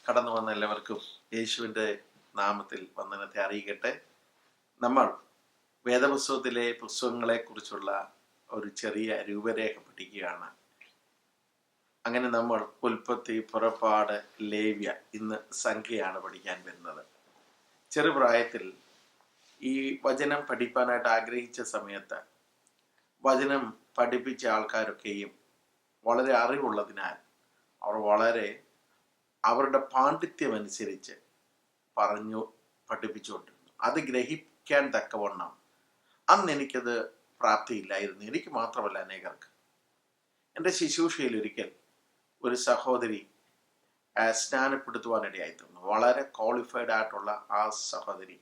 കടന്നു വന്ന എല്ലാവർക്കും യേശുവിൻ്റെ നാമത്തിൽ വന്ദനത്തെ അറിയിക്കട്ടെ. നമ്മൾ വേദപുസ്തകത്തിലെ പുസ്തകങ്ങളെക്കുറിച്ചുള്ള ഒരു ചെറിയ രൂപരേഖ പഠിക്കുകയാണ്. അങ്ങനെ നമ്മൾ ഉൽപ്പത്തി, പുറപ്പാട്, ലേവ്യ, ഇന്ന് സംഖ്യയാണ് പഠിക്കാൻ വരുന്നത്. ചെറുപ്രായത്തിൽ ഈ വചനം പഠിപ്പാനായിട്ട് ആഗ്രഹിച്ച സമയത്ത് വചനം പഠിപ്പിച്ച ആൾക്കാരൊക്കെയും വളരെ അറിവുള്ളതിനാൽ അവർ വളരെ അവരുടെ പാണ്ഡിത്യം അനുസരിച്ച് പറഞ്ഞു പഠിപ്പിച്ചുകൊണ്ടിരുന്നു. അത് ഗ്രഹിക്കാൻ തക്കവണ്ണം അന്ന് എനിക്കത് പ്രാപ്തിയില്ലായിരുന്നു. എനിക്ക് മാത്രമല്ല, അനേകർക്ക്. എൻ്റെ ശുശ്രൂഷയിൽ ഒരിക്കൽ ഒരു സഹോദരി സ്നാനപ്പെടുത്തുവാനിടയായിത്തീർന്നു. വളരെ ക്വാളിഫൈഡ് ആയിട്ടുള്ള ആ സഹോദരി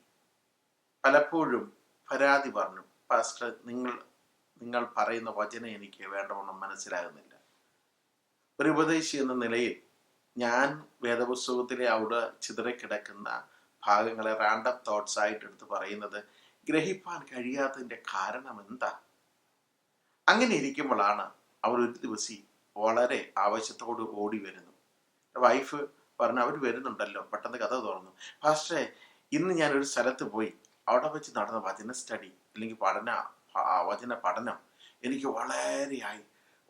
പലപ്പോഴും പരാതി പറഞ്ഞു, പാസ്റ്റർ, നിങ്ങൾ പറയുന്ന വചനം എനിക്ക് വേണ്ടവണ്ണം മനസ്സിലാകുന്നില്ല. ഒരു ഉപദേശി എന്ന നിലയിൽ ഞാൻ വേദപുസ്തകത്തിലെ അവിടെ ചിതറിക്കിടക്കുന്ന ഭാഗങ്ങളെ റാൻഡം തോട്ട്സ് ആയിട്ട് എടുത്ത് പറയുന്നത് ഗ്രഹിപ്പാൻ കഴിയാത്തതിൻ്റെ കാരണം എന്താ? അങ്ങനെ ഇരിക്കുമ്പോഴാണ് അവർ ഒരു ദിവസം വളരെ ആവശ്യത്തോട് ഓടി വരുന്നു. വൈഫ് പറഞ്ഞു, അവർ വരുന്നുണ്ടല്ലോ. പെട്ടെന്ന് കഥ തുറന്നു, പാസ്റ്ററെ, ഇന്ന് ഞാനൊരു സ്ഥലത്ത് പോയി, അവിടെ വെച്ച് നടന്ന വചന സ്റ്റഡി അല്ലെങ്കിൽ വചന പഠനം എനിക്ക്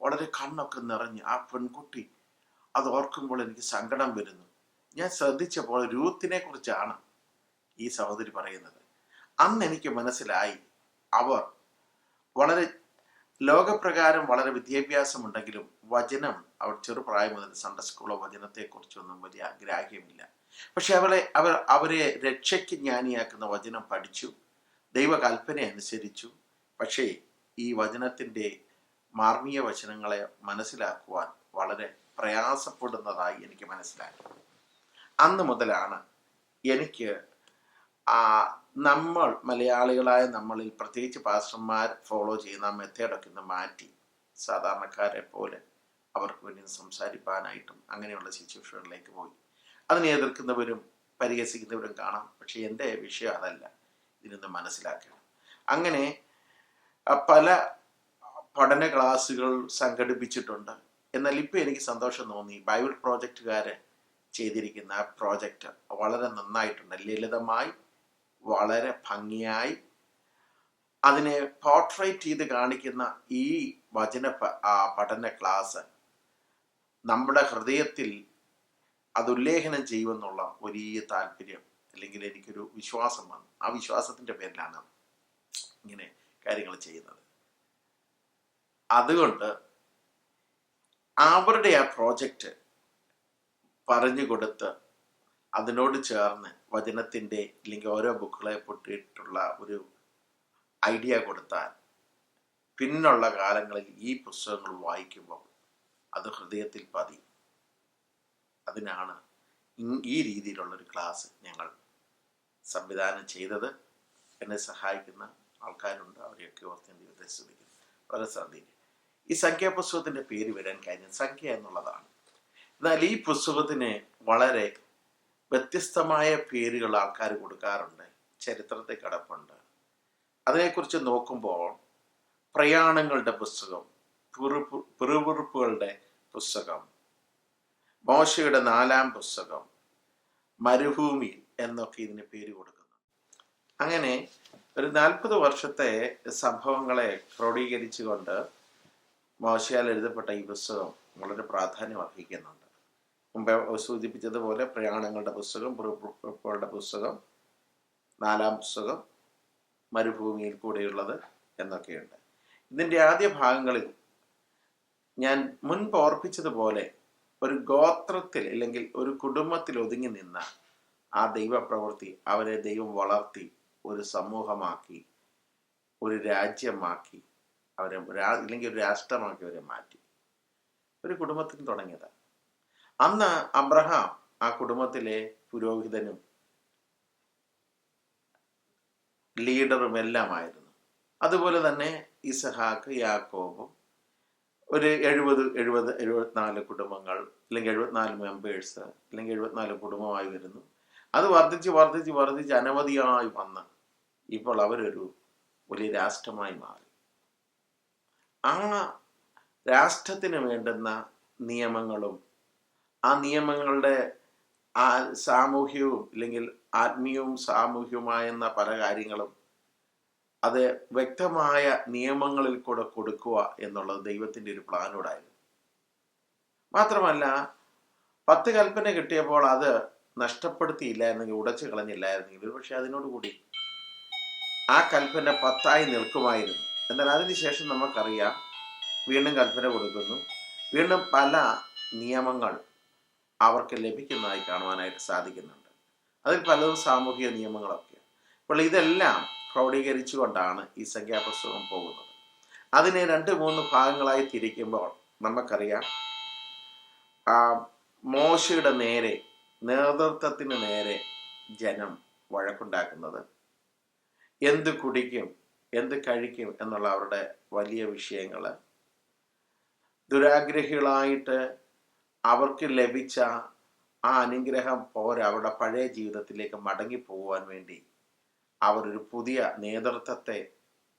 വളരെ കണ്ണൊക്കെ നിറഞ്ഞ് ആ പെൺകുട്ടി അത് ഓർക്കുമ്പോൾ എനിക്ക് സങ്കടം വരുന്നു. ഞാൻ ശ്രദ്ധിച്ചപ്പോൾ രൂത്തിനെ കുറിച്ചാണ് ഈ സഹോദരി പറയുന്നത്. അന്ന് എനിക്ക് മനസ്സിലായി, അവർ വളരെ ലോകപ്രകാരം വളരെ വിദ്യാഭ്യാസമുണ്ടെങ്കിലും വചനം അവർ ചെറുപ്രായം മുതൽ സൺഡേ സ്കൂളോ വചനത്തെക്കുറിച്ചൊന്നും വലിയ ഗ്രാഹ്യമില്ല. പക്ഷെ അവരെ രക്ഷയ്ക്ക് ജ്ഞാനിയാക്കുന്ന വചനം പഠിച്ചു, ദൈവകൽപ്പന അനുസരിച്ചു. പക്ഷേ ഈ വചനത്തിൻ്റെ മാർമീയ വചനങ്ങളെ മനസ്സിലാക്കുവാൻ വളരെ പ്രയാസപ്പെടുന്നതായി എനിക്ക് മനസ്സിലാക്കി. അന്ന് മുതലാണ് എനിക്ക് നമ്മൾ മലയാളികളായ നമ്മളിൽ പ്രത്യേകിച്ച് പാസ്റ്റർമാർ ഫോളോ ചെയ്യുന്ന മെത്തേഡൊക്കെ ഇന്ന് മാറ്റി സാധാരണക്കാരെ പോലെ അവർക്ക് വേണ്ടി സംസാരിക്കാനായിട്ടും അങ്ങനെയുള്ള ശുശ്രൂഷകളിലേക്ക് പോയി. അതിനെ എതിർക്കുന്നവരും പരിഹസിക്കുന്നവരും കാണാം. പക്ഷെ എൻ്റെ വിഷയം അതല്ല, ഇതിനൊന്ന് മനസ്സിലാക്കണം. അങ്ങനെ പല പഠന ക്ലാസ്സുകൾ സംഘടിപ്പിച്ചിട്ടുണ്ട്. എന്നാൽ ഇപ്പം എനിക്ക് സന്തോഷം തോന്നി, ബൈബിൾ പ്രോജക്റ്റുകാർ ചെയ്തിരിക്കുന്ന ആ പ്രോജക്റ്റ് വളരെ നന്നായിട്ടുണ്ട്. ലളിതമായി, വളരെ ഭംഗിയായി അതിനെ പോർട്രേറ്റ് ചെയ്ത് കാണിക്കുന്ന ഈ വചന പഠന ക്ലാസ് നമ്മുടെ ഹൃദയത്തിൽ അത് ഉല്ലേഖനം ചെയ്യുമെന്നുള്ള വലിയ താല്പര്യം അല്ലെങ്കിൽ എനിക്കൊരു വിശ്വാസം വന്നു. ആ വിശ്വാസത്തിൻ്റെ പേരിലാണ് ഇങ്ങനെ കാര്യങ്ങൾ ചെയ്യുന്നത്. അതുകൊണ്ട് അവരുടെ ആ പ്രോജക്റ്റ് പറഞ്ഞു കൊടുത്ത് അതിനോട് ചേർന്ന് വചനത്തിൻ്റെ അല്ലെങ്കിൽ ഓരോ ബുക്കുകളെ പൊട്ടിയിട്ടുള്ള ഒരു ഐഡിയ കൊടുത്താൽ പിന്നുള്ള കാലങ്ങളിൽ ഈ പുസ്തകങ്ങൾ വായിക്കുമ്പോൾ അത് ഹൃദയത്തിൽ പതിയും. അതിനാണ് ഈ രീതിയിലുള്ളൊരു ക്ലാസ് ഞങ്ങൾ സംവിധാനം ചെയ്തത്. എന്നെ സഹായിക്കുന്ന ആൾക്കാരുണ്ട്, അവരെയൊക്കെ ഓർത്ത് ദൈവത്തെ സ്തുതിക്കുന്നു. വളരെ ശ്രദ്ധിക്കുക. ഈ സംഖ്യാപുസ്തകത്തിൻ്റെ പേര് വരാൻ കാര്യം സംഖ്യ എന്നുള്ളതാണ്. എന്നാൽ ഈ പുസ്തകത്തിന് വളരെ വ്യത്യസ്തമായ പേരുകൾ ആൾക്കാർ കൊടുക്കാറുണ്ട്. ചരിത്രത്തെ കിടപ്പുണ്ട്. അതിനെക്കുറിച്ച് നോക്കുമ്പോൾ പ്രയാണങ്ങളുടെ പുസ്തകം, പിറുപിറുപ്പുകളുടെ പുസ്തകം, മോശയുടെ 4-ാം പുസ്തകം, മരുഭൂമി എന്നൊക്കെ ഇതിന് പേര് കൊടുക്കുന്നു. അങ്ങനെ ഒരു 40 വർഷത്തെ സംഭവങ്ങളെ ക്രോഡീകരിച്ചുകൊണ്ട് മോശയാൽ എഴുതപ്പെട്ട ഈ പുസ്തകം വളരെ പ്രാധാന്യം അർഹിക്കുന്നുണ്ട്. മുമ്പേ സൂചിപ്പിച്ചതുപോലെ പ്രയാണങ്ങളുടെ പുസ്തകം, പിറുപിറുപ്പുകളുടെ പുസ്തകം, 4-ാം പുസ്തകം, മരുഭൂമിയിൽ കൂടെയുള്ളത് എന്നൊക്കെയുണ്ട്. ഇതിൻ്റെ ആദ്യ ഭാഗങ്ങളിൽ ഞാൻ മുൻപ് ഓർപ്പിച്ചതുപോലെ ഒരു ഗോത്രത്തിൽ അല്ലെങ്കിൽ ഒരു കുടുംബത്തിൽ ഒതുങ്ങി നിന്ന ആ ദൈവപ്രവൃത്തി അവരെ ദൈവം വളർത്തി ഒരു സമൂഹമാക്കി, ഒരു രാജ്യമാക്കി അവരെ, ഇല്ലെങ്കിൽ ഒരു രാഷ്ട്രമാക്കി അവരെ മാറ്റി. ഒരു കുടുംബത്തിൽ തുടങ്ങിയതാണ്. അന്ന് അബ്രഹാം ആ കുടുംബത്തിലെ പുരോഹിതനും ലീഡറും എല്ലാമായിരുന്നു. അതുപോലെ തന്നെ ഇസഹാക്ക്, യാക്കോബും ഒരു 74 കുടുംബങ്ങൾ അല്ലെങ്കിൽ 74 മെമ്പേഴ്സ് അല്ലെങ്കിൽ 74 കുടുംബമായി വരുന്നു. അത് വർദ്ധിച്ച് അനവധിയായി വന്ന് ഇപ്പോൾ അവരൊരു വലിയ രാഷ്ട്രമായി മാറി. ആ രാഷ്ട്രത്തിന് വേണ്ടുന്ന നിയമങ്ങളും ആ നിയമങ്ങളുടെ സാമൂഹ്യവും അല്ലെങ്കിൽ ആത്മീയവും സാമൂഹ്യവുമായെന്ന പല കാര്യങ്ങളും അത് വ്യക്തമായ നിയമങ്ങളിൽ കൂടെ കൊടുക്കുക എന്നുള്ളത് ദൈവത്തിൻ്റെ ഒരു പ്ലാനോടായിരുന്നു. മാത്രമല്ല 10 കൽപ്പന കിട്ടിയപ്പോൾ അത് നഷ്ടപ്പെടുത്തിയില്ലായിരുന്നെങ്കിൽ, ഉടച്ചു കളഞ്ഞില്ലായിരുന്നെങ്കിൽ പക്ഷെ അതിനോടുകൂടി ആ കൽപ്പന 10 നിൽക്കുമായിരുന്നു. എന്നാൽ അതിനുശേഷം നമുക്കറിയാം, വീണ്ടും കൽപ്പന കൊടുക്കുന്നു, വീണ്ടും പല നിയമങ്ങൾ അവർക്ക് ലഭിക്കുന്നതായി കാണുവാനായിട്ട് സാധിക്കുന്നുണ്ട്. അതിൽ പലതും സാമൂഹിക നിയമങ്ങളൊക്കെ. അപ്പോൾ ഇതെല്ലാം ക്രോഡീകരിച്ചുകൊണ്ടാണ് ഈ സംഖ്യാപുസ്തകം പോകുന്നത്. അതിനെ 2-3 ഭാഗങ്ങളായി തിരിക്കുമ്പോൾ നമുക്കറിയാം, മോശയുടെ നേരെ, നേതൃത്വത്തിന് നേരെ ജനം വഴക്കുണ്ടാക്കുന്നത്, എന്ത് കുടിക്കും എന്ത് കഴിക്കും എന്നുള്ള അവരുടെ വലിയ വിഷയങ്ങൾ, ദുരാഗ്രഹികളായിട്ട് അവർക്ക് ലഭിച്ച ആ അനുഗ്രഹം പോരാ, അവരുടെ പഴയ ജീവിതത്തിലേക്ക് മടങ്ങിപ്പോകുവാൻ വേണ്ടി അവരൊരു പുതിയ നേതൃത്വത്തെ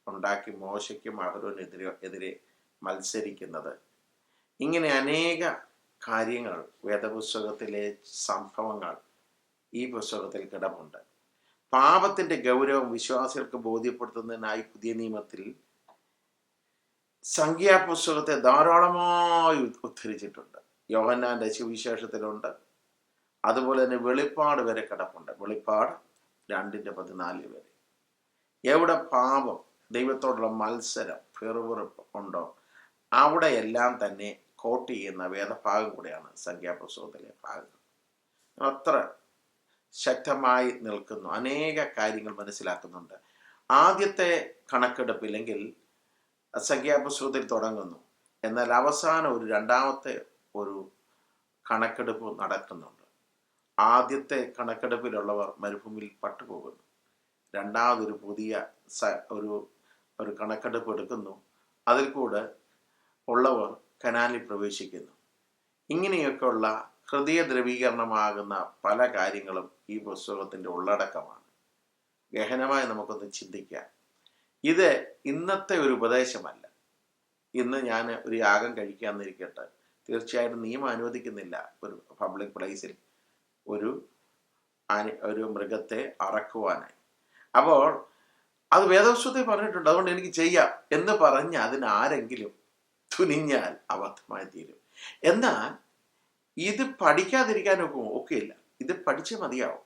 ഉണ്ടാക്കി മോശയ്ക്കും അഹരോനെതിരെ മത്സരിക്കുന്നത്. ഇങ്ങനെ അനേക കാര്യങ്ങൾ, വേദപുസ്തകത്തിലെ സംഭവങ്ങൾ ഈ പുസ്തകത്തിൽ കിടപ്പുണ്ട്. പാപത്തിന്റെ ഗൗരവം വിശ്വാസികൾക്ക് ബോധ്യപ്പെടുത്തുന്നതിനായി പുതിയ നിയമത്തിൽ സംഖ്യാപുസ്തകത്തെ ധാരാളമായി ഉദ്ധരിച്ചിട്ടുണ്ട്. യോഹന്നാന്റെ സുവിശേഷത്തിലുണ്ട്. അതുപോലെ തന്നെ വെളിപ്പാട് വരെ കിടപ്പുണ്ട്. വെളിപ്പാട് 2:14 വരെ. എവിടെ പാപം, ദൈവത്തോടുള്ള മത്സരം, ഫെറുവെറുപ്പ് ഉണ്ടോ, അവിടെയെല്ലാം തന്നെ കോട്ട് ചെയ്യുന്ന വേദഭാഗം കൂടെയാണ് സംഖ്യാപുസ്തകത്തിലെ ഭാഗങ്ങൾ. അത്ര ശക്തമായി നിൽക്കുന്നു. അനേക കാര്യങ്ങൾ മനസ്സിലാക്കുന്നുണ്ട്. ആദ്യത്തെ കണക്കെടുപ്പില്ലെങ്കിൽ സംഖ്യാപുസ്തകത്തിൽ തുടങ്ങുന്നു, എന്നാൽ അവസാനം ഒരു രണ്ടാമത്തെ ഒരു കണക്കെടുപ്പ് നടക്കുന്നുണ്ട്. ആദ്യത്തെ കണക്കെടുപ്പിലുള്ളവർ മരുഭൂമിയിൽ പട്ടുപോകുന്നു. രണ്ടാമതൊരു പുതിയ ഒരു കണക്കെടുപ്പ് എടുക്കുന്നു. അതിൽ കൂടെ ഉള്ളവർ കനാനിൽ പ്രവേശിക്കുന്നു. ഇങ്ങനെയൊക്കെയുള്ള ഹൃദയ ദ്രവീകരണമാകുന്ന പല കാര്യങ്ങളും ഈ പുസ്തകത്തിൻ്റെ ഉള്ളടക്കമാണ്. ഗഹനമായി നമുക്കൊന്ന് ചിന്തിക്കാം. ഇത് ഇന്നത്തെ ഒരു ഉപദേശമല്ല. ഇന്ന് ഞാൻ ഒരു യാഗം കഴിക്കാമെന്നിരിക്കട്ടെ, തീർച്ചയായിട്ടും നിയമം അനുവദിക്കുന്നില്ല ഒരു പബ്ലിക് പ്ലേസിൽ ഒരു മൃഗത്തെ അറക്കുവാനായി. അപ്പോൾ അത് വേദപുസ്തകത്തിൽ പറഞ്ഞിട്ടുണ്ട്, അതുകൊണ്ട് എനിക്ക് ചെയ്യാം എന്ന് പറഞ്ഞ് അതിനാരെങ്കിലും തുനിഞ്ഞാൽ അബദ്ധമായി തീരും. എന്നാൽ ഇത് പഠിക്കാതിരിക്കാനൊക്കെ ഒക്കെയില്ല. ഇത് പഠിച്ചേ മതിയാവും.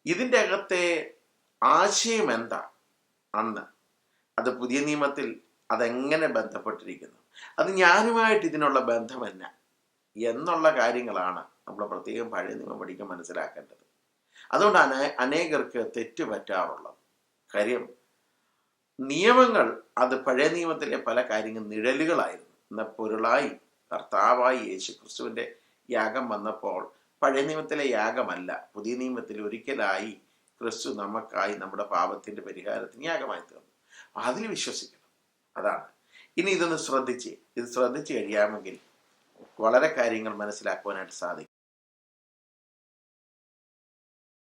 ഇതിൻ്റെ അകത്തെ ആശയം എന്താ അന്ന്, അത് പുതിയ നിയമത്തിൽ അതെങ്ങനെ ബന്ധപ്പെട്ടിരിക്കുന്നു, അത് ഞാനുമായിട്ട് ഇതിനുള്ള ബന്ധം എന്നാ എന്നുള്ള കാര്യങ്ങളാണ് നമ്മൾ പ്രത്യേകം പഴയ നിയമം പഠിക്കാൻ മനസ്സിലാക്കേണ്ടത്. അതുകൊണ്ടാണ് അനേകർക്ക് തെറ്റ് പറ്റാറുള്ളത്. കാര്യം നിയമങ്ങൾ അത് പഴയ നിയമത്തിലെ പല കാര്യങ്ങൾ നിഴലുകളായിരുന്നു. എന്ന പൊരുളായി കർത്താവായി യേശു ക്രിസ്തുവിൻ്റെ യാഗം വന്നപ്പോൾ പഴയ നിയമത്തിലെ യാഗമല്ല, പുതിയ നിയമത്തിൽ ഒരിക്കലായി ക്രിസ്തു നമുക്കായി നമ്മുടെ പാപത്തിൻ്റെ പരിഹാരത്തിന് യാഗമായി തീർന്നു. അതിൽ വിശ്വസിക്കണം. അതാണ്. ഇനി ഇത് ശ്രദ്ധിച്ച് കഴിയാമെങ്കിൽ വളരെ കാര്യങ്ങൾ മനസ്സിലാക്കുവാനായിട്ട് സാധിക്കും.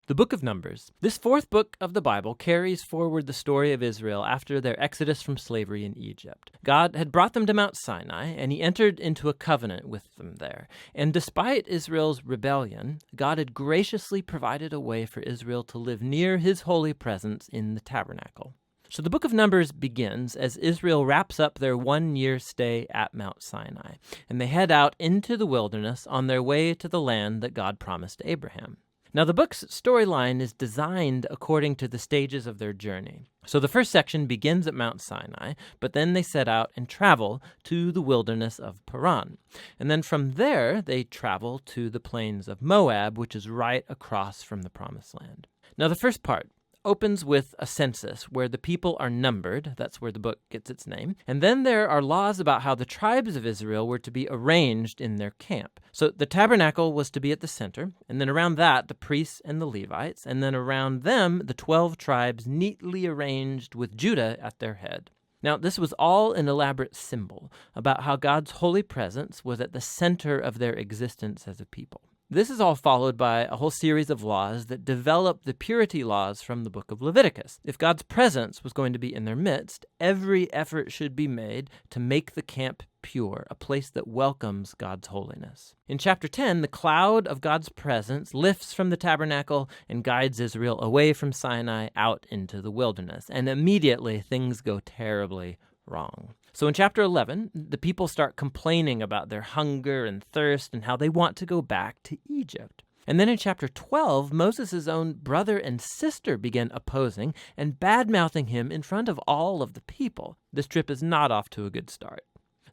The Book of Numbers. This fourth book of the Bible carries forward the story of Israel after their exodus from slavery in Egypt. God had brought them to Mount Sinai, and he entered into a covenant with them there. And despite Israel's rebellion, God had graciously provided a way for Israel to live near his holy presence in the tabernacle. So the book of Numbers begins as Israel wraps up their 1-year stay at Mount Sinai, and they head out into the wilderness on their way to the land that God promised Abraham. Now, the book's storyline is designed according to the stages of their journey. So the first section begins at Mount Sinai, but then they set out and travel to the wilderness of Paran. And then from there, they travel to the plains of Moab, which is right across from the Promised Land. Now, the first part opens with a census where the people are numbered. That's where the book gets its name. And then there are laws about how the tribes of Israel were to be arranged in their camp. So the tabernacle was to be at the center, and then around that, the priests and the Levites, and then around them, the 12 tribes neatly arranged with Judah at their head. Now, this was all an elaborate symbol about how God's holy presence was at the center of their existence as a people. This is all followed by a whole series of laws that develop the purity laws from the book of Leviticus. If God's presence was going to be in their midst, every effort should be made to make the camp pure, a place that welcomes God's holiness. In chapter 10, the cloud of God's presence lifts from the tabernacle and guides Israel away from Sinai out into the wilderness, and immediately things go terribly wrong. So in chapter 11, the people start complaining about their hunger and thirst and how they want to go back to Egypt. And then in chapter 12, Moses' own brother and sister begin opposing and bad-mouthing him in front of all of the people. This trip is not off to a good start.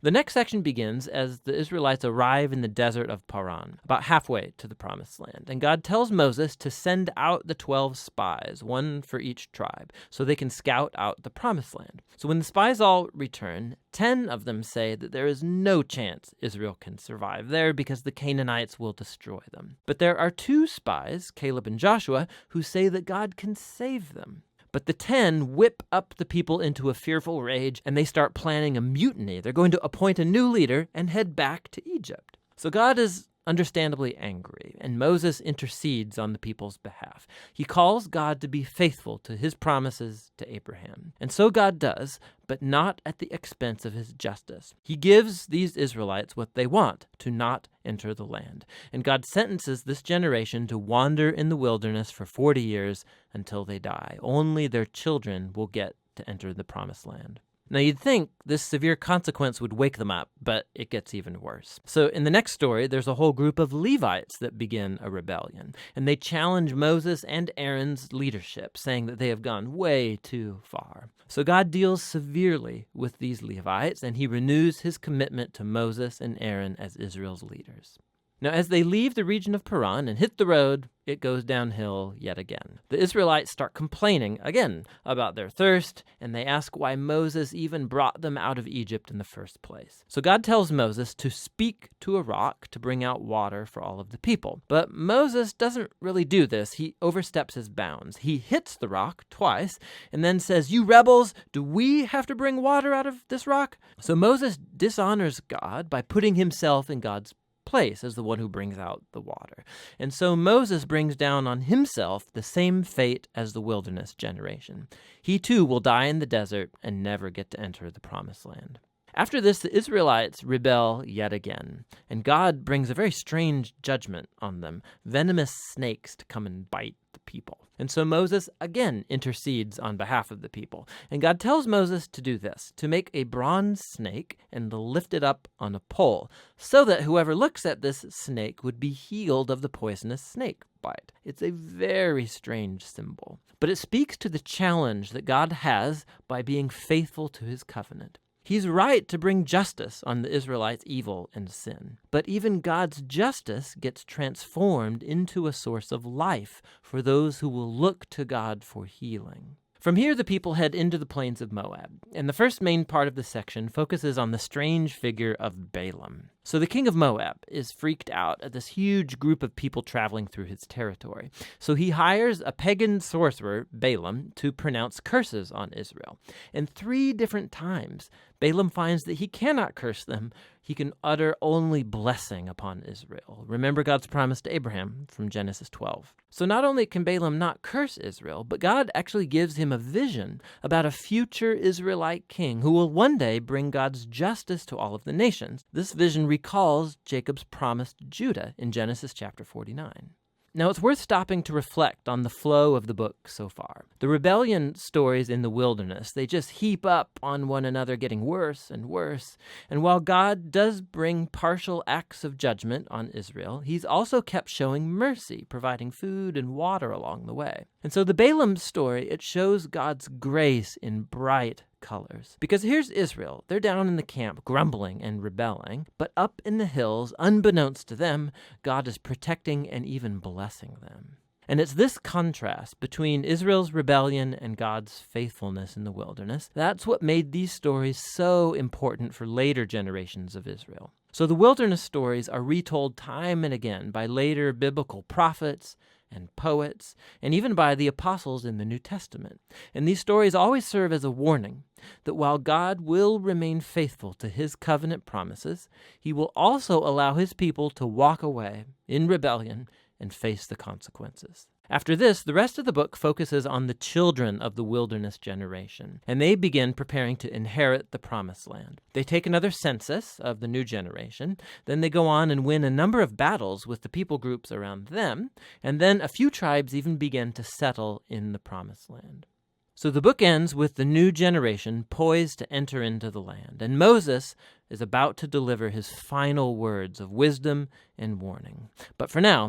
The next section begins as the Israelites arrive in the desert of Paran, about halfway to the Promised Land. And God tells Moses to send out the 12 spies, one for each tribe, so they can scout out the Promised Land. So when the spies all return, 10 of them say that there is no chance Israel can survive there because the Canaanites will destroy them. But there are 2 spies, Caleb and Joshua, who say that God can save them. But the 10 whip up the people into a fearful rage, and they start planning a mutiny. They're going to appoint a new leader and head back to Egypt. So God is understandably angry, and Moses intercedes on the people's behalf. He calls God to be faithful to his promises to Abraham. And so God does, but not at the expense of his justice. He gives these Israelites what they want, to not enter the land. And God sentences this generation to wander in the wilderness for 40 years until they die. Only their children will get to enter the promised land. Now, you'd think this severe consequence would wake them up, but it gets even worse. So in the next story, there's a whole group of Levites that begin a rebellion, and they challenge Moses and Aaron's leadership, saying that they have gone way too far. So God deals severely with these Levites, and he renews his commitment to Moses and Aaron as Israel's leaders. Now, as they leave the region of Paran and hit the road, it goes downhill yet again. The Israelites start complaining again about their thirst, and they ask why Moses even brought them out of Egypt in the first place. So God tells Moses to speak to a rock to bring out water for all of the people. But Moses doesn't really do this. He oversteps his bounds. He hits the rock twice and then says, "You rebels, do we have to bring water out of this rock?" So Moses dishonors God by putting himself in God's place as the one who brings out the water. And so Moses brings down on himself the same fate as the wilderness generation. He too will die in the desert and never get to enter the promised land. After this, the Israelites rebel yet again, and God brings a very strange judgment on them, venomous snakes to come and bite the people. And so Moses again intercedes on behalf of the people. And God tells Moses to do this, to make a bronze snake and to lift it up on a pole, so that whoever looks at this snake would be healed of the poisonous snake bite. It's a very strange symbol, but it speaks to the challenge that God has by being faithful to his covenant. He's right to bring justice on the Israelites' evil and sin. But even God's justice gets transformed into a source of life for those who will look to God for healing. From here, the people head into the plains of Moab, and the first main part of the section focuses on the strange figure of Balaam. So the king of Moab is freaked out at this huge group of people traveling through his territory. So he hires a pagan sorcerer, Balaam, to pronounce curses on Israel. And 3 different times, Balaam finds that he cannot curse them. He can utter only blessing upon Israel. Remember God's promise to Abraham from Genesis 12. So not only can Balaam not curse Israel, but God actually gives him a vision about a future Israelite king who will one day bring God's justice to all of the nations. This vision recalls Jacob's promise to Judah in Genesis chapter 49. Now, it's worth stopping to reflect on the flow of the book so far. The rebellion stories in the wilderness, they just heap up on one another, getting worse and worse. And while God does bring partial acts of judgment on Israel, he's also kept showing mercy, providing food and water along the way. And so the Balaam story, it shows God's grace in bright colors. Because here's Israel. They're down in the camp, grumbling and rebelling, but up in the hills, unbeknownst to them, God is protecting and even blessing them. And it's this contrast between Israel's rebellion and God's faithfulness in the wilderness. That's what made these stories so important for later generations of Israel. So the wilderness stories are retold time and again by later biblical prophets and poets, and even by the apostles in the New Testament. And these stories always serve as a warning that while God will remain faithful to his covenant promises, he will also allow his people to walk away in rebellion and face the consequences. After this, the rest of the book focuses on the children of the wilderness generation, and they begin preparing to inherit the promised land. They take another census of the new generation, then they go on and win a number of battles with the people groups around them, and then a few tribes even begin to settle in the promised land. So the book ends with the new generation poised to enter into the land, and Moses is about to deliver his final words of wisdom and warning. But for now,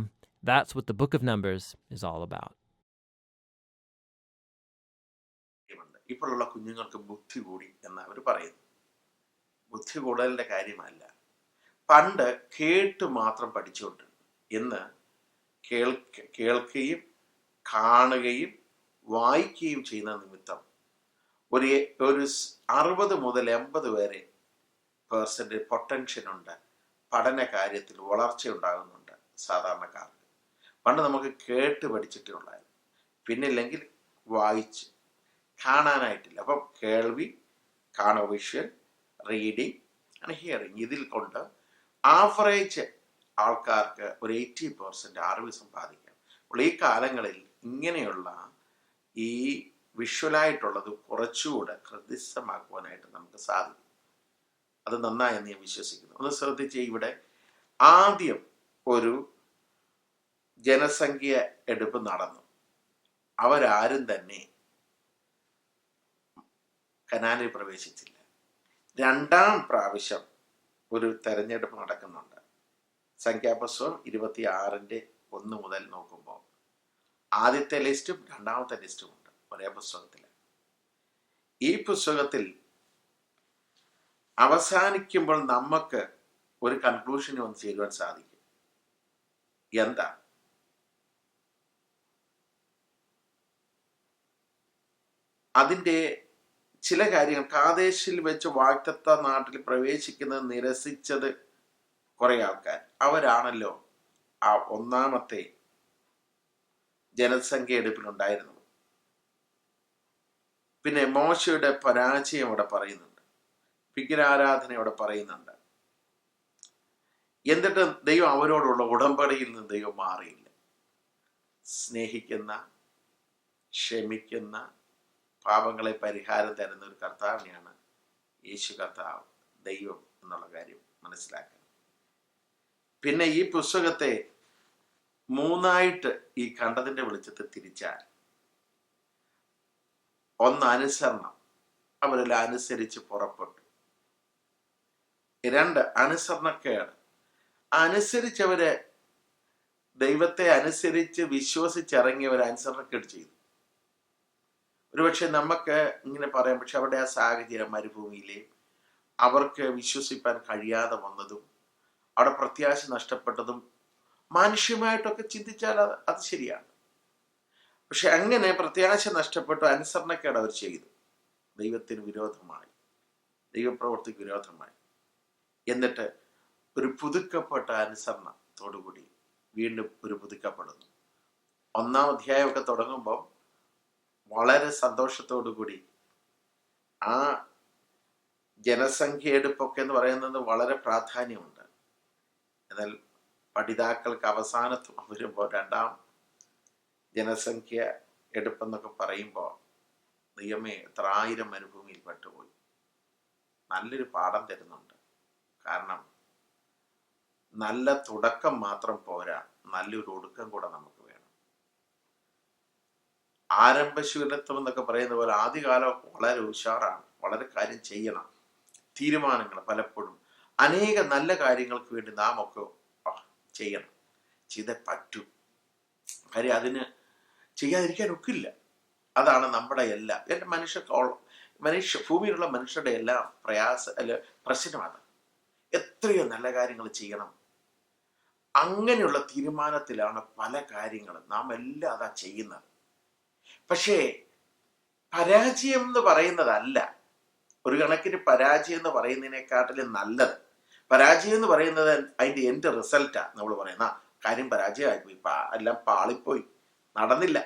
that's what the book of Numbers is all about. ഇപ്പോഴുള്ള കുഞ്ഞുങ്ങൾക്ക് ബുദ്ധി കൂടി എന്ന് അവർ പറയുന്നു. ബുദ്ധി കൂടുതലിന്റെ കാര്യമല്ല. പണ്ട് കേട്ട് മാത്രം പഠിച്ചുകൊണ്ട് ഇന്ന് കേൾക്കുകയും കാണുകയും വായിക്കുകയും ചെയ്യുന്ന നിമിത്തം ഒരു 60 മുതൽ 80 വരെ പൊട്ടൻഷ്യൽ ഉണ്ട്. പഠന കാര്യത്തിൽ വളർച്ച ഉണ്ടാകുന്നുണ്ട് സാധാരണക്കാർക്ക്. പണ്ട് നമുക്ക് കേട്ട് പഠിച്ചിട്ടേ ഉള്ളായിരുന്നു, പിന്നില്ലെങ്കിൽ വായിച്ച് കാണാനായിട്ടില്ല. അപ്പം കേൾവി, വിഷ്വൽ, റീഡിങ് ആൻഡ് ഹിയറിങ്, ഇതിൽ കൊണ്ട് ആവറേജ് ആൾക്കാർക്ക് ഒരു 80% അറിവ് സമ്പാദിക്കാം. അപ്പോൾ ഈ കാലങ്ങളിൽ ഇങ്ങനെയുള്ള ഈ വിഷ്വലായിട്ടുള്ളത് കുറച്ചുകൂടെ ഹൃദയസ്ഥമാക്കുവാനായിട്ട് നമുക്ക് സാധിക്കും. അത് നന്നായെന്ന് ഞാൻ വിശ്വസിക്കുന്നു. ഒന്ന് ശ്രദ്ധിച്ച്, ഇവിടെ ആദ്യം ഒരു ജനസംഖ്യ എടുപ്പ് നടന്നു. അവരാരും തന്നെ കനാനിൽ പ്രവേശിച്ചില്ല. രണ്ടാം പ്രാവശ്യം ഒരു തെരഞ്ഞെടുപ്പ് നടക്കുന്നുണ്ട്. സംഖ്യാപുസ്തകം 26:1 മുതൽ നോക്കുമ്പോൾ ആദ്യത്തെ ലിസ്റ്റും രണ്ടാമത്തെ ലിസ്റ്റും ഉണ്ട് ഒരേ പുസ്തകത്തിൽ. ഈ പുസ്തകത്തിൽ അവസാനിക്കുമ്പോൾ നമുക്ക് ഒരു കൺക്ലൂഷന് വന്ന് ചേരുവാൻ സാധിക്കും. എന്താ? അതിൻ്റെ ചില കാര്യങ്ങൾ, കാദേശിൽ വെച്ച് വാഗ്ദത്ത നാട്ടിൽ പ്രവേശിക്കുന്നത് നിരസിച്ചത് കുറെ ആൾക്കാർ. അവരാണല്ലോ ആ ഒന്നാമത്തെ ജനസംഖ്യ എടുപ്പിലുണ്ടായിരുന്നത്. പിന്നെ മോശയുടെ പരാജയം അവിടെ പറയുന്നുണ്ട്, വിഗ്രഹാരാധന അവിടെ പറയുന്നുണ്ട്. എന്നിട്ട് ദൈവം അവരോടുള്ള ഉടമ്പടിയിൽ നിന്ന് ദൈവം മാറിയില്ല. സ്നേഹിക്കുന്ന, ക്ഷമിക്കുന്ന, പാപങ്ങളെ പരിഹാരം തരുന്ന ഒരു കർത്താവിനെയാണ് യേശു കർത്താവ്, ദൈവം എന്നുള്ള കാര്യം മനസ്സിലാക്കണം. പിന്നെ ഈ പുസ്തകത്തെ 3 ഈ കണ്ടതിന്റെ വെളിച്ചത്തിൽ തിരിച്ചാൽ, 1 അനുസരണം, അവരെല്ലാം അനുസരിച്ച് പുറപ്പെട്ടു. 2 അനുസരണക്കേട്, അനുസരിച്ചവര് ദൈവത്തെ അനുസരിച്ച് വിശ്വസിച്ചിറങ്ങിയവർ അനുസരണക്കേട് ചെയ്തു. ഒരുപക്ഷെ നമുക്ക് ഇങ്ങനെ പറയാം, പക്ഷെ അവരുടെ ആ സാഹചര്യം, മരുഭൂമിയിലെ അവർക്ക് വിശ്വസിപ്പാൻ കഴിയാതെ വന്നതും അവിടെ പ്രത്യാശ നഷ്ടപ്പെട്ടതും മാനുഷ്യമായിട്ടൊക്കെ ചിന്തിച്ചാൽ അത് ശരിയാണ്. പക്ഷെ അങ്ങനെ പ്രത്യാശ നഷ്ടപ്പെട്ടു, അനുസരണക്കേട് അവർ ചെയ്തു, ദൈവത്തിന് വിരോധമായി, ദൈവപ്രവൃത്തിക്ക് വിരോധമായി. എന്നിട്ട് ഒരു പുതുക്കപ്പെട്ട അനുസരണത്തോടുകൂടി വീണ്ടും ഒരു പുതുക്കപ്പെടുന്നു. 1-ാം അധ്യായമൊക്കെ തുടങ്ങുമ്പോൾ വളരെ സന്തോഷത്തോടു കൂടി ആ ജനസംഖ്യ എടുപ്പൊക്കെ എന്ന് പറയുന്നത് വളരെ പ്രാധാന്യമുണ്ട്. എന്നാൽ പഠിതാക്കൾക്ക് അവസാനത്ത് വരുമ്പോൾ 2-ാം ജനസംഖ്യ എടുപ്പെന്നൊക്കെ പറയുമ്പോൾ ദൈവമേ എത്ര 1000 മരുഭൂമിയിൽ പെട്ടുപോയി. നല്ലൊരു പാഠം തരുന്നുണ്ട്. കാരണം നല്ല തുടക്കം മാത്രം പോരാ, നല്ലൊരു ഒടുക്കം കൂടെ നമുക്ക് വേണം. ആരംഭശൂലത്വം എന്നൊക്കെ പറയുന്ന പോലെ ആദ്യകാലം വളരെ ഉഷാറാണ്, വളരെ കാര്യം ചെയ്യണം, തീരുമാനങ്ങൾ പലപ്പോഴും അനേക നല്ല കാര്യങ്ങൾക്ക് വേണ്ടി നാം ഒക്കെ ചെയ്യണം, ചെയ്തേ പറ്റൂ. കാര്യം അതിന് ചെയ്യാതിരിക്കാൻ ഒക്കില്ല. അതാണ് നമ്മുടെ എല്ലാം, ഭൂമിയിലുള്ള മനുഷ്യരുടെ എല്ലാം പ്രശ്നമാണ്. എത്രയോ നല്ല കാര്യങ്ങൾ ചെയ്യണം. അങ്ങനെയുള്ള തീരുമാനത്തിലാണ് പല കാര്യങ്ങളും നാം എല്ലാം അതാ ചെയ്യുന്നത്. പക്ഷേ പരാജയം എന്ന് പറയുന്നതല്ല, ഒരു കണക്കിന് പരാജയം എന്ന് പറയുന്നതിനെക്കാട്ടിലും നല്ലത്. പരാജയം എന്ന് പറയുന്നത് അതിൻ്റെ എൻ്റെ റിസൾട്ടാണ്. നമ്മൾ പറയുന്ന കാര്യം പരാജയമായിപ്പോയി, എല്ലാം പാളിപ്പോയി, നടന്നില്ല.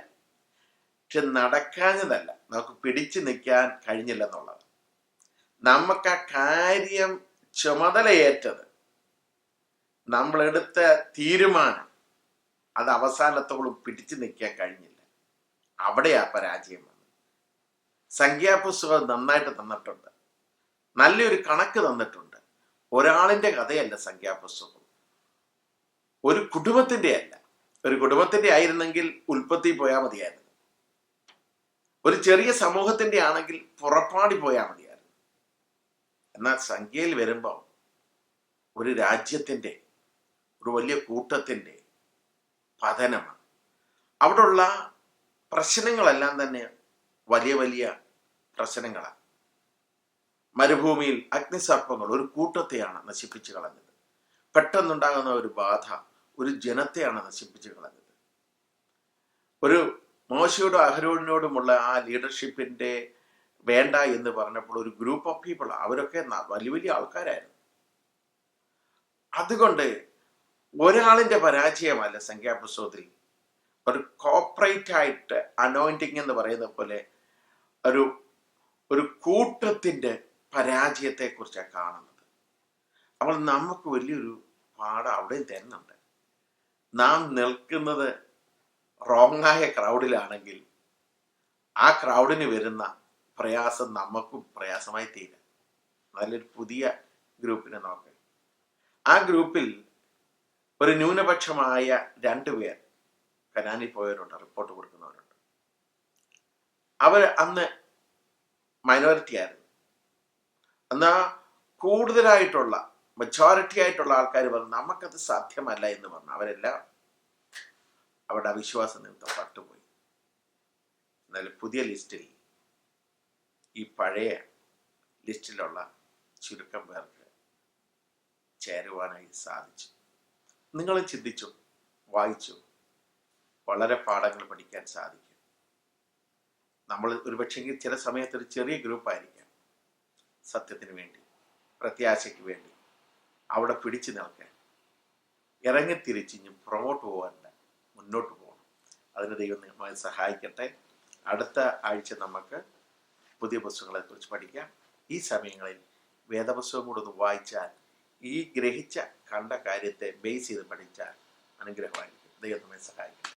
പക്ഷെ നടക്കാഞ്ഞതല്ല, നമുക്ക് പിടിച്ചു നിൽക്കാൻ കഴിഞ്ഞില്ല എന്നുള്ളത്. നമുക്ക് ആ കാര്യം ചുമതലയേറ്റത്, നമ്മളെടുത്ത തീരുമാനം, അത് അവസാനത്തോളം പിടിച്ചു നിൽക്കാൻ കഴിഞ്ഞില്ല. അവിടെയാ പരാജയം വന്നത്. സംഖ്യാപുസ്തകം നന്നായിട്ട് തന്നിട്ടുണ്ട്, നല്ലൊരു കണക്ക് തന്നിട്ടുണ്ട്. ഒരാളിന്റെ കഥയല്ല സംഖ്യാപുസ്തകം, ഒരു കുടുംബത്തിന്റെ അല്ല. ഒരു കുടുംബത്തിന്റെ ആയിരുന്നെങ്കിൽ ഉൽപ്പത്തി പോയാൽ മതിയായിരുന്നു. ഒരു ചെറിയ സമൂഹത്തിന്റെ ആണെങ്കിൽ പുറപ്പാടി പോയാൽ മതിയായിരുന്നു. എന്നാൽ സംഖ്യയിൽ വരുമ്പോൾ ഒരു രാജ്യത്തിന്റെ, ഒരു വലിയ കൂട്ടത്തിന്റെ പതനമാണ്. അവിടെയുള്ള പ്രശ്നങ്ങളെല്ലാം തന്നെ വലിയ വലിയ പ്രശ്നങ്ങളാണ്. മരുഭൂമിയിൽ അഗ്നിസർപ്പങ്ങൾ ഒരു കൂട്ടത്തെയാണ് നശിപ്പിച്ചു കളഞ്ഞത്. പെട്ടെന്നുണ്ടാകുന്ന ഒരു ബാധ ഒരു ജനത്തെയാണ് നശിപ്പിച്ചു കളഞ്ഞത്. ഒരു മോശയോടും അഹരോനിനോടുമുള്ള ആ ലീഡർഷിപ്പിന്റെ വേണ്ട എന്ന് പറഞ്ഞപ്പോൾ ഒരു ഗ്രൂപ്പ് ഓഫ് പീപ്പിൾ, അവരൊക്കെ വലിയ വലിയ ആൾക്കാരായിരുന്നു. അതുകൊണ്ട് ഒരാളിന്റെ പരാജയമല്ല സംഖ്യാപുസ്തകത്തിൽ, ഒരു കോർപ്പറേറ്റ് ആയിട്ട് അനോയിന്റിങ് എന്ന് പറയുന്ന പോലെ ഒരു കൂട്ടത്തിന്റെ പരാജയത്തെ കുറിച്ചാണ് കാണുന്നത്. അപ്പോൾ നമുക്ക് വലിയൊരു പാഠം അവിടെയും തരുന്നുണ്ട്. നാം നിൽക്കുന്നത് റോങ്ങായ ക്രൗഡിലാണെങ്കിൽ ആ ക്രൗഡിന് വരുന്ന പ്രയാസം നമുക്കും പ്രയാസമായി തീരും. നല്ലൊരു പുതിയ ഗ്രൂപ്പിനെ നോക്കുക. ആ ഗ്രൂപ്പിൽ ഒരു ന്യൂനപക്ഷമായ 2 പേർ കനാനിൽ പോയവരുണ്ട്, റിപ്പോർട്ട് കൊടുക്കുന്നവരുണ്ട്. അവർ അന്ന് മൈനോറിറ്റി ആയിരുന്നു. എന്നാൽ കൂടുതലായിട്ടുള്ള മെജോറിറ്റി ആയിട്ടുള്ള ആൾക്കാർ പറഞ്ഞു നമുക്കത് സാധ്യമല്ല എന്ന് പറഞ്ഞു. അവരെല്ലാം അവരുടെ അവിശ്വാസ നിമിത്തം പട്ടുപോയി. എന്നാൽ പുതിയ ലിസ്റ്റിൽ, ഈ പഴയ ലിസ്റ്റിലുള്ള ചുരുക്കം പേർക്ക് ചേരുവാനായി സാധിച്ചു. നിങ്ങൾ ചിന്തിച്ചു, വായിച്ചു, വളരെ പാഠങ്ങൾ പഠിക്കാൻ സാധിക്കും. നമ്മൾ ഒരുപക്ഷെങ്കിൽ ചില സമയത്ത് ഒരു ചെറിയ ഗ്രൂപ്പായിരിക്കാം, സത്യത്തിന് വേണ്ടി, പ്രത്യാശയ്ക്ക് വേണ്ടി അവിടെ പിടിച്ചു നിൽക്കാൻ, ഇറങ്ങിത്തിരിച്ച് പ്രൊമോട്ട് പോകാനല്ല, മുന്നോട്ട് പോകണം. അതിന് ദൈവം നമ്മെ സഹായിക്കട്ടെ. അടുത്ത ആഴ്ച നമുക്ക് പുതിയ പുസ്തകങ്ങളെ കുറിച്ച് പഠിക്കാം. ഈ സമയങ്ങളിൽ വേദപുസ്തകം കൂടെ ഒന്ന് വായിച്ചാൽ, ഈ ഗ്രഹിച്ച കണ്ട കാര്യത്തെ ബേസ് ചെയ്ത് പഠിച്ചാൽ അനുഗ്രഹമായിരിക്കും. ദൈവം നമ്മെ സഹായിക്കും.